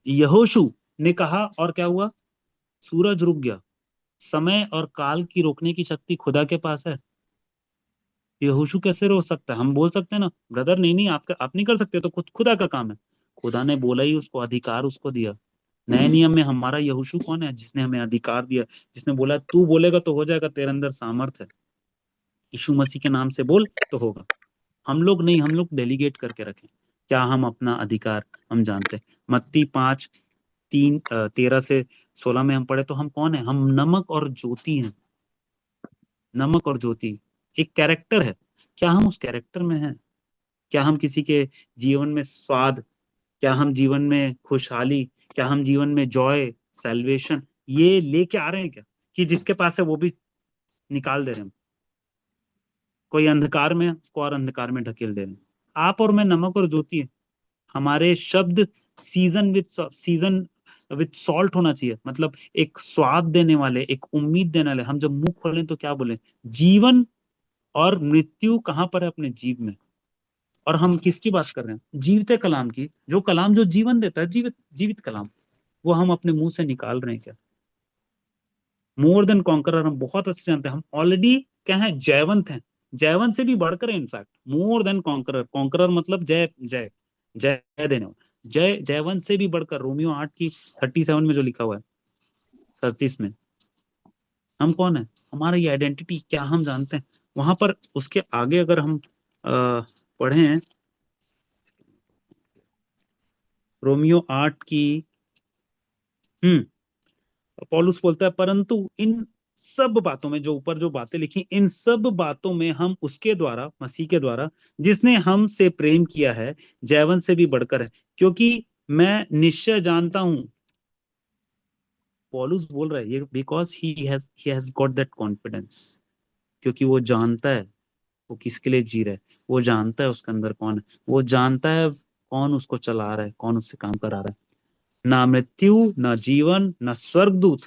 यहोशू ने कहा और क्या हुआ? सूरज रुक गया। समय और काल की रोकने की शक्ति खुदा के पास है। यहोशू कैसे रोक सकता है? हम बोल सकते हैं ना ब्रदर, नहीं नहीं, आप नहीं कर सकते, तो खुदा का काम है। खुदा ने बोला ही, उसको अधिकार उसको दिया। नए नियम में हमारा यहोशू कौन है? जिसने हमें अधिकार दिया, जिसने बोला तू बोलेगा तो हो जाएगा, तेरे अंदर सामर्थ है, यीशु मसीह के नाम से बोल तो होगा। हम लोग नहीं, हम लोग डेलीगेट करके रखें। क्या हम अपना अधिकार हम जानते हैं? मत्ती 5:13 से 16 में हम पढ़े तो हम कौन है? हम नमक और ज्योति हैं। नमक और ज्योति। एक कैरेक्टर है, क्या हम उस कैरेक्टर में हैं? क्या हम किसी के जीवन में स्वाद, क्या हम जीवन में खुशहाली, क्या हम जीवन में जॉय, सैल्वेशन ये लेके आ रहे हैं क्या, कि जिसके पास है वो भी निकाल दे रहे हैं? कोई अंधकार में है, उसको और अंधकार में ढकेल दे रहे हैं। आप और मैं नमक और ज्योति है। हमारे शब्द सीजन विद सॉल्ट होना चाहिए, मतलब एक स्वाद देने वाले, एक उम्मीद देने वाले। हम जब मुंह खोलें तो क्या बोले? जीवन और मृत्यु कहाँ पर है? अपने जीव में। और हम किसकी बात कर रहे हैं? जीवते कलाम की। जो कलाम जो जीवन देता है, जीवित जीवित कलाम, वो हम अपने मुंह से निकाल रहे हैं क्या? मोर देन कॉन्करर, हम बहुत अच्छे जानते हैं, हम ऑलरेडी क्या है? जयवंत हैं। जयवंत से भी बढ़कर है in fact, more than conqueror. Conqueror मतलब जय जय जय देने वाला। जयवंत से भी बढ़कर, रोमियो 8 की 37 में जो लिखा हुआ है, 37 में, हम कौन है? हमारा ये आइडेंटिटी क्या हम जानते हैं? वहां पर उसके आगे अगर हम पढ़ें, रोमियो 8 की पौलुस बोलता है, परंतु इन सब बातों में, जो ऊपर जो बातें लिखी, इन सब बातों में हम उसके द्वारा, मसीह के द्वारा, जिसने हमसे प्रेम किया है, जयवंत से भी बढ़कर है, क्योंकि मैं निश्चय जानता हूं। पौलुस बोल रहा है ये because he has got that confidence, क्योंकि वो जानता है वो किसके लिए जी रहा है, वो जानता है उसके अंदर कौन है, वो जानता है कौन उसको चला रहा है, कौन उससे काम करा रहा है। ना मृत्यु, ना जीवन, ना स्वर्गदूत,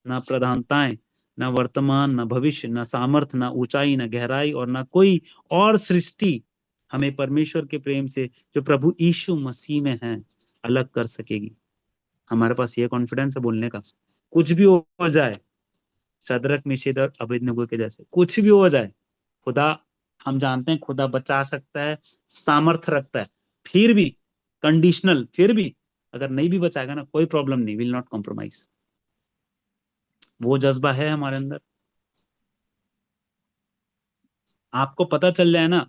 ना प्रधानताएं, न वर्तमान, न भविष्य, न सामर्थ्य, न ऊंचाई, न गहराई, और न कोई और सृष्टि हमें परमेश्वर के प्रेम से जो प्रभु यीशु मसीह में है अलग कर सकेगी। हमारे पास ये कॉन्फिडेंस है बोलने का, कुछ भी हो जाए, शद्रक मिशेल और अबेदनगो के जैसे, कुछ भी हो जाए, खुदा, हम जानते हैं खुदा बचा सकता है, सामर्थ्य रखता है, फिर भी कंडीशनल, फिर भी अगर नहीं भी बचाएगा ना, कोई प्रॉब्लम नहीं, विल नॉट कॉम्प्रोमाइज। वो जज्बा है हमारे अंदर। आपको पता चल जाए ना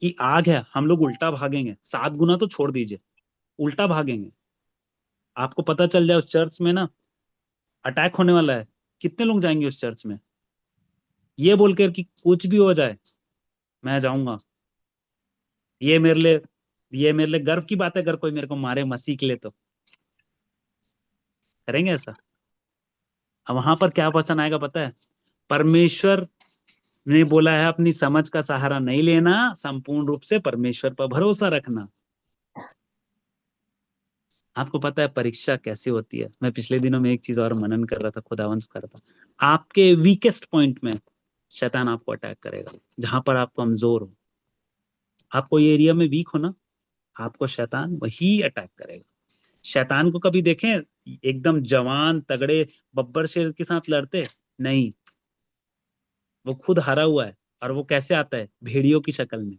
कि आग है, हम लोग उल्टा भागेंगे, 7 गुना तो छोड़ दीजिए, उल्टा भागेंगे। आपको पता चल जाए उस चर्च में ना अटैक होने वाला है, कितने लोग जाएंगे उस चर्च में, ये बोलकर कि कुछ भी हो जाए मैं जाऊंगा। ये मेरे लिए ये मेरे लिए गर्व की बात है, अगर कोई मेरे को मारे मसीह के लिए तो करेंगे ऐसा। अब वहां पर क्या वचन आएगा पता है? परमेश्वर ने बोला है अपनी समझ का सहारा नहीं लेना, संपूर्ण रूप से परमेश्वर पर भरोसा रखना। आपको पता है परीक्षा कैसे होती है? मैं पिछले दिनों में एक चीज और मनन कर रहा था, खुदावंश कर रहा था। आपके वीकेस्ट पॉइंट में शैतान आपको अटैक करेगा, जहां पर आप कमजोर हो, आप कोई एरिया में वीक हो ना, आपको शैतान वही अटैक करेगा। शैतान को कभी देखें एकदम जवान तगड़े बब्बर शेर के साथ लड़ते? नहीं, वो खुद हारा हुआ है। और वो कैसे आता है? भेड़ियों की शक्ल में।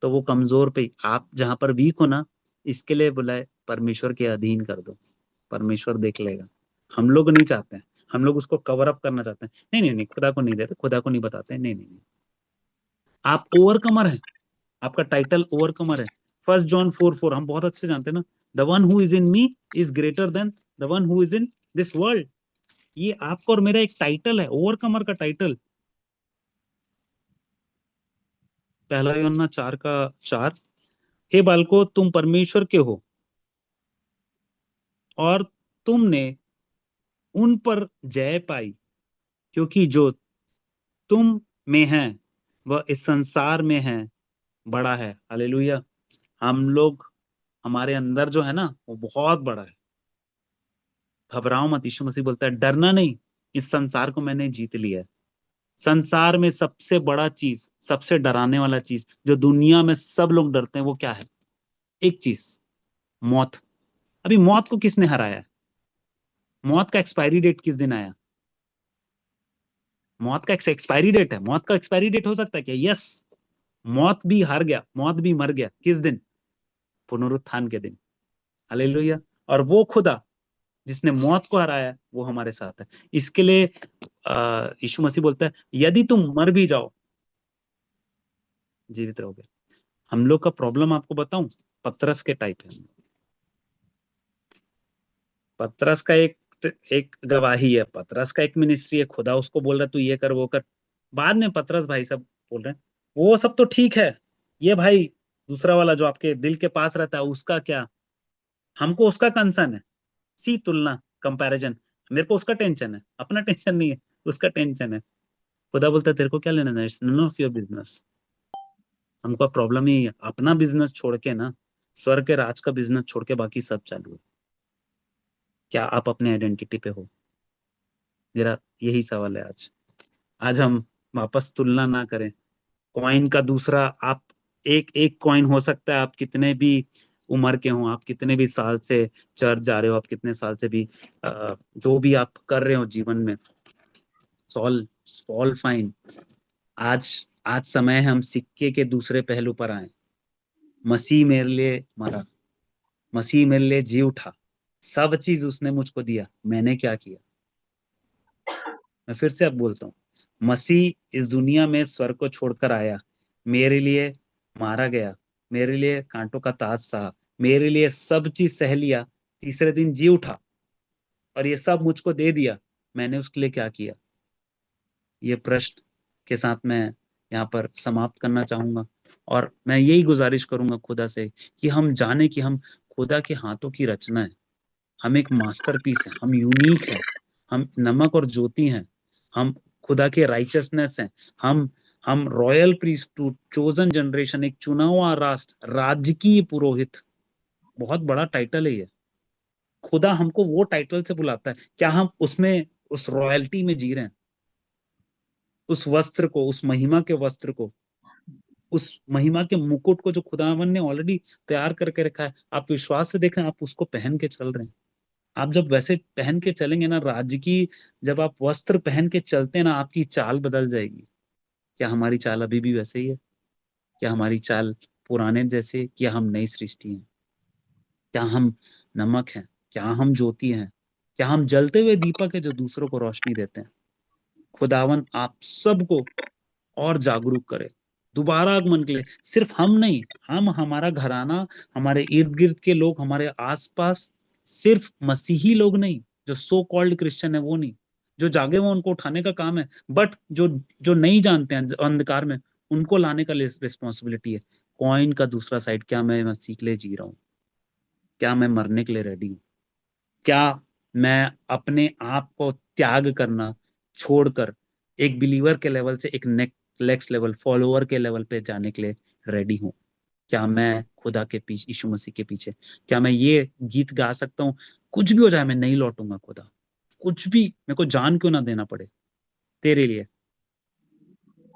तो वो कमजोर पे, आप जहां पर वीक हो ना, इसके लिए बुलाए परमेश्वर के अधीन कर दो, परमेश्वर देख लेगा। हम लोग नहीं चाहते हैं, हम लोग उसको कवर अप करना चाहते हैं। नहीं नहीं नहीं, खुदा को नहीं देते, खुदा को नहीं बताते, नहीं नहीं नहीं। आप ओवरकमर हैं, आपका टाइटल ओवरकमर है। 1 जॉन 4:4 हम बहुत अच्छे से जानते हैं ना, the one who is in me is greater than the one who is in this world. ये आपका और मेरा एक टाइटल है, ओवरकमर का टाइटल। 1 यूहन्ना 4:4, हे बालको तुम परमेश्वर के हो और तुमने उन पर जय पाई, क्योंकि जो तुम में है वह इस संसार में है बड़ा है। हालेलुया। हम लोग, हमारे अंदर जो है ना वो बहुत बड़ा है। घबराओ मत, यीशु मसीह बोलता है डरना नहीं, इस संसार को मैंने जीत लिया है। संसार में सबसे बड़ा चीज, सबसे डराने वाला चीज जो दुनिया में सब लोग डरते हैं, वो क्या है? एक चीज, मौत। अभी मौत को किसने हराया है? मौत का एक्सपायरी डेट किस दिन आया? मौत का एक्सपायरी डेट है। मौत का एक्सपायरी डेट हो सकता है क्या? यस, मौत भी हार गया, मौत भी मर गया। किस दिन? पुनरुत्थान के दिन। हालेलुया। और वो खुदा जिसने मौत को हराया वो हमारे साथ है। इसके लिए यीशु मसीह बोलता है यदि तुम मर भी जाओ जीवित रहोगे। हम लोग का प्रॉब्लम आपको बताऊं, पतरस के टाइप है। पतरस का एक एक गवाही है, पतरस का एक मिनिस्ट्री है, खुदा उसको बोल रहा है तू ये कर वो कर, बाद में पतरस भाई सब बोल रहे हैं वो सब तो ठीक है, ये भाई दूसरा वाला जो आपके दिल के पास रहता है उसका क्या, हमको उसका कंसर्न है। सी तुलना, कंपैरिजन, मेरे को उसका टेंशन है, अपना टेंशन नहीं है, उसका टेंशन है। खुदा बोलता है तेरे को क्या लेना है, it's none of your business. हमको प्रॉब्लम ही है, अपना बिजनेस छोड़ के ना, स्वर्ग के राज का बिजनेस छोड़ के बाकी सब चालू है। क्या आप अपने आइडेंटिटी पे हो? मेरा यही सवाल है आज। आज हम वापस तुलना ना करें। कॉइन का दूसरा, आप एक एक कॉइन हो सकता है, आप कितने भी उम्र के हो, आप कितने भी साल से चर्च जा रहे हो, आप कितने साल से भी जो भी आप कर रहे हो जीवन में, सॉल ऑल फाइन। आज आज समय है हम सिक्के के दूसरे पहलू पर आए। मसीह मेरे लिए मरा, मसीह मेरे लिए जी उठा, सब चीज उसने मुझको दिया, मैंने क्या किया? मैं फिर से अब बोलता हूँ, मसीह इस दुनिया में स्वर्ग को छोड़कर आया, मेरे लिए मारा गया, मेरे लिए कांटों का ताज सहा, मेरे लिए सब चीज सह लिया, तीसरे दिन जी उठा और ये सब मुझको दे दिया, मैंने उसके लिए क्या किया? ये प्रश्न के साथ मैं यहाँ पर समाप्त करना चाहूंगा और मैं यही गुजारिश करूंगा खुदा से कि हम जाने कि हम खुदा के हाथों की रचना है, हम एक मास्टरपीस है, हम यूनिक हैं, हम नमक और ज्योति हैं, हम खुदा के राइचसनेस हैं, हम रॉयल प्रीस्टहुड, चोजन जनरेशन, एक चुना हुआ राष्ट्र, राजकीय पुरोहित। बहुत बड़ा टाइटल है ये। खुदा हमको वो टाइटल से बुलाता है, क्या हम उसमें उस रॉयल्टी में जी रहे हैं? उस वस्त्र को, उस महिमा के वस्त्र को, उस महिमा के मुकुट को जो खुदावन ने ऑलरेडी तैयार करके रखा है, आप विश्वास से देखें, आप उसको पहन के चल रहे हैं। आप जब वैसे पहन के चलेंगे ना, राज्य की जब आप वस्त्र पहन के चलते हैं ना, आपकी चाल बदल जाएगी। क्या हमारी चाल अभी भी वैसे ही है? क्या हमारी चाल पुराने जैसे, क्या हम नई सृष्टि हैं? क्या हम नमक हैं? क्या हम ज्योति हैं? क्या हम जलते हुए दीपक है जो दूसरों को रोशनी देते हैं? खुदावन आप सबको और जागरूक करे दोबारा आगमन के लिए। सिर्फ हम नहीं, हम, हमारा घराना, हमारे इर्द गिर्द के लोग, हमारे आसपास, सिर्फ मसीही लोग नहीं, जो सो कॉल्ड क्रिश्चियन है वो नहीं, जो जागे वो उनको उठाने का काम है, बट जो जो नहीं जानते हैं अंधकार में, उनको लाने का रिस्पॉन्सिबिलिटी है। कॉइन का दूसरा साइड, क्या मैं मसीह के लिए जी रहा हूँ? क्या मैं मरने के लिए रेडी हूँ? क्या मैं अपने आप को त्याग करना छोड़कर एक बिलीवर के लेवल से एक नेक्स्ट लेवल, फॉलोअर के लेवल पे जाने के लिए रेडी हूँ? क्या मैं खुदा के पीछे, यीशु मसीह के पीछे, क्या मैं ये गीत गा सकता हूँ, कुछ भी हो जाए मैं नहीं लौटूंगा खुदा, कुछ भी मेरे को जान क्यों ना देना पड़े तेरे लिए?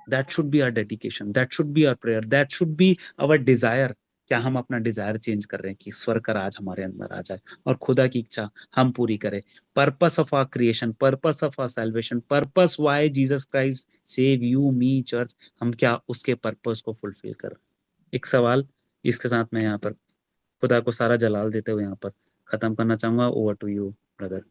That should be our dedication, that should be our prayer, that should be our desire. क्या हम अपना डिजायर चेंज कर रहे हैं कि स्वर्ग का राज हमारे अंदर आ जाए और खुदा की इच्छा हम पूरी करें? Purpose of our creation, purpose of our salvation, purpose why Jesus Christ save you me church, हम क्या उसके पर्पस को फुलफिल कर रहे हैं? एक सवाल, इसके साथ मैं यहाँ पर खुदा को सारा जलाल देते हुए यहाँ पर खत्म करना चाहूंगा। Over to you brother.